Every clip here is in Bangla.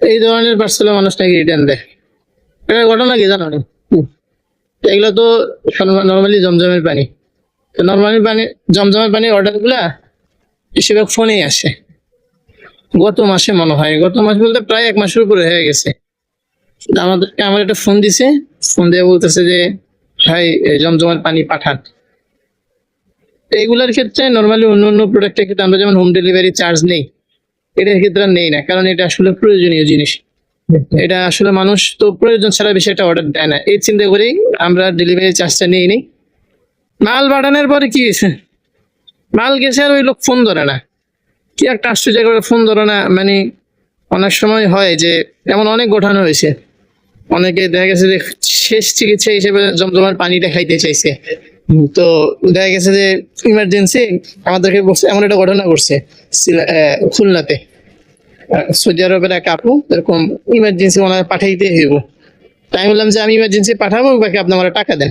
এই ধরনের পার্সেলে মানুষ নাকি রিটার্ন দেয়। এটা ঘটনা কি জানো? এগুলো তো নর্মালি জমজমের পানি। তো নর্মালি পানি, জমজমের পানির অর্ডার গুলা বেশিরভাগ ফোনেই আসে। গত মাসে মনে হয়, গত মাস বলতে প্রায় 1 মাসের উপরে হয়ে গেছে, আমার একটা ফোন দিছে, ফোন দিয়ে বলতেছে যে ভাই জমজমের পানি পাঠান। এইগুলার ক্ষেত্রে নর্মালি অন্য অন্য প্রোডাক্টের ক্ষেত্রে আমরা যেমন হোম ডেলিভারি চার্জ নেই, এটার ক্ষেত্রে নেই না, কারণ এটা আসলে প্রয়োজনীয় জিনিস। এটা আসলে মানুষ তো প্রয়োজন ছাড়া বেশি একটা অর্ডার দেয় না, এই চিন্তা করেই আমরা ডেলিভারি চার্জটা নিই নি। মাল পাঠানোর পরে কি হয়েছে, মাল গেছে আর ওই লোক ফোন ধরে না। কি একটা আশ্চর্য করে ফোন ধরে না, মানে অনেক সময় হয় যে এমন অনেক ঘটনা হয়েছে, অনেকে দেখা গেছে যে শেষ চিকিৎসা হিসেবে জমজমার পানিটা খাইতে চাইছে। তো দেখা গেছে যে ইমার্জেন্সি আমাদেরকে বলছে, এমন একটা ঘটনা ঘটছে খুলনাতে। সৌদি আরবের এক আপু এরকম ইমার্জেন্সি ওনারা পাঠাইতে হইব। তাই বললাম যে আমি ইমার্জেন্সি পাঠাবো, বাকি আপনি আমার টাকা দেন।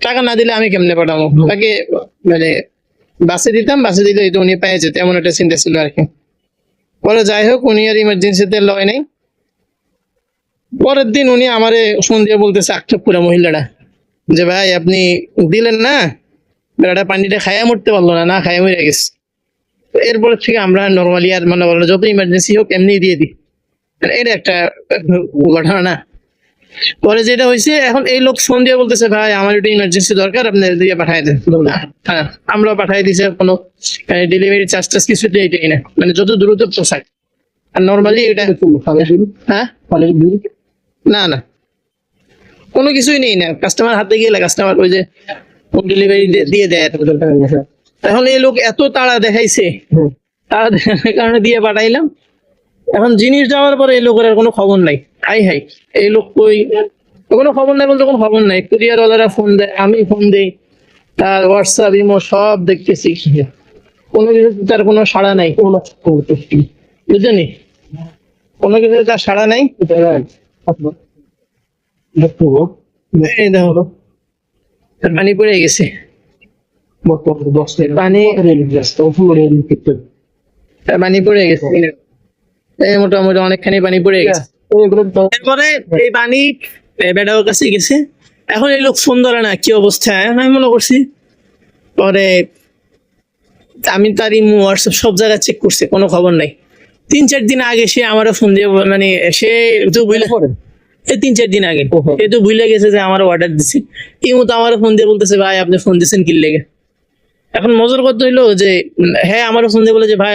টাকা না দিলে আমি কেমনে পাঠাবো, তাকে মানে বাসে দিতাম, বাসে দিলে হয়তো উনি পেয়ে যেত, এমন একটা চিন্তা ছিল আর কি। পরে যাই হোক, উনি আর ইমার্জেন্সিতে লয় নাই। পরের দিন উনি আমারে ফোন দিয়ে বলতেছে, আক্ষেপ করে মহিলাটা, যে ভাই আপনি দিলেন না, বেড়াটা পানিটা খাইয়া মরতে পারলো না, না খাইয়া মরে গেছে। এরপর থেকে আমরা নর্মালি আর মানে যত ইমার্জেন্সি হোক এমনি দিয়ে দিই। এটা একটা ঘটনা না। পরে যেটা হয়েছে, এখন এই লোক ফোন দিয়ে বলতেছে ভাই আমার একটু ইমার্জেন্সি দরকার, আপনি দিয়ে পাঠাই দেন। হ্যাঁ, আমরা পাঠাই দিছি, কোনো ডেলিভারি চার্জ টার্জ কিছু এটাই না, মানে যত দ্রুত পোষায়। আর নর্মালি এটা হ্যাঁ না না কোনো কিছুই নেই না, কাস্টমার হাতে গেলে কাস্টমার ওই যে হোম ডেলিভারি দিয়ে দেয়। এখন এই লোক এত তাড়া দেখাইছে, তাড়া দেখানোর কারণে দিয়ে পাঠাইলাম। এখন জিনিস যাওয়ার পরে এই লোকের আর কোনো খবর নাই। হাই হাই, এই লোক কই, কোনো খবর নাই বলতে কোনো খবর নাই। কুরিয়ার ওয়ালারা ফোন দেয়, আমি ফোন দেই, তার হোয়াটসঅ্যাপ ইমো সব দেখতেছি, কোনো কিছু তার কোনো সাড়া নাই। বুঝলি, কোনো কিছু তার সাড়া নাই। এই দেখো পানি পড়ে গেছে, পানি পানি পড়ে গেছে, এই মোটামুটি অনেকখানি পানি পড়ে গেছে। এরপরে এই পানি বেডার কাছে গেছে, এখন এই লোক ফোন ধরে না, কি অবস্থা আমি মনে করছি। পরে আমি তার ইমো হোয়াটসঅ্যাপ সব জায়গায় চেক করছি, কোনো খবর নাই। 3-4 দিন আগে সে আমারও ফোন দিয়ে, মানে সে তো বুঝলে এই 3-4 দিন আগে এ তো ভুলে গেছে যে আমার অর্ডার দিছি। ইমো তো আমারও ফোন দিয়ে বলতেছে ভাই আপনি ফোন দিচ্ছেন কি লেগে। এখন মজার কথা হইলো যে হ্যাঁ আমারও ফোন দিয়ে বলে যে ভাই